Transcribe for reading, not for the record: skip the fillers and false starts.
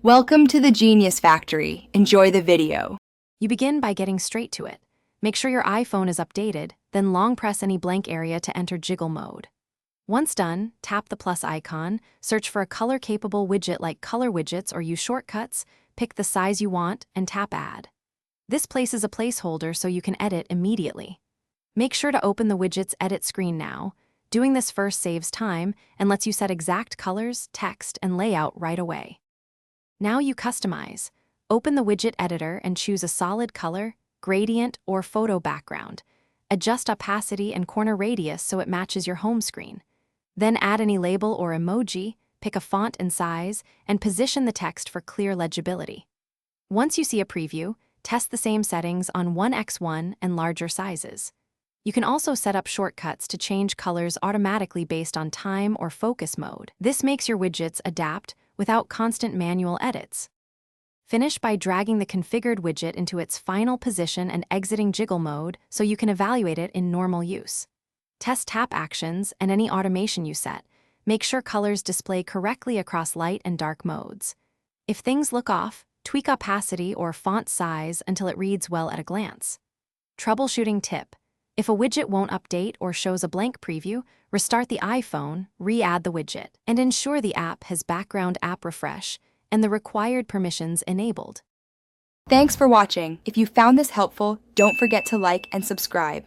Welcome to the Genius Factory. Enjoy the video. You begin by getting straight to it. Make sure your iPhone is updated, then long press any blank area to enter jiggle mode. Once done, tap the plus icon, search for a color-capable widget like Color Widgets or use shortcuts, pick the size you want, and tap Add. This places a placeholder so you can edit immediately. Make sure to open the widget's edit screen now. Doing this first saves time and lets you set exact colors, text, and layout right away. Now you customize. Open the widget editor and choose a solid color, gradient, or photo background. Adjust opacity and corner radius so it matches your home screen. Then add any label or emoji, pick a font and size, and position the text for clear legibility. Once you see a preview, test the same settings on 1x1 and larger sizes. You can also set up shortcuts to change colors automatically based on time or focus mode. This makes your widgets adapt without constant manual edits. Finish by dragging the configured widget into its final position and exiting jiggle mode so you can evaluate it in normal use. Test tap actions and any automation you set. Make sure colors display correctly across light and dark modes. If things look off, tweak opacity or font size until it reads well at a glance. Troubleshooting tip: if a widget won't update or shows a blank preview, restart the iPhone, re-add the widget, and ensure the app has background app refresh and the required permissions enabled. Thanks for watching. If you found this helpful, don't forget to like and subscribe.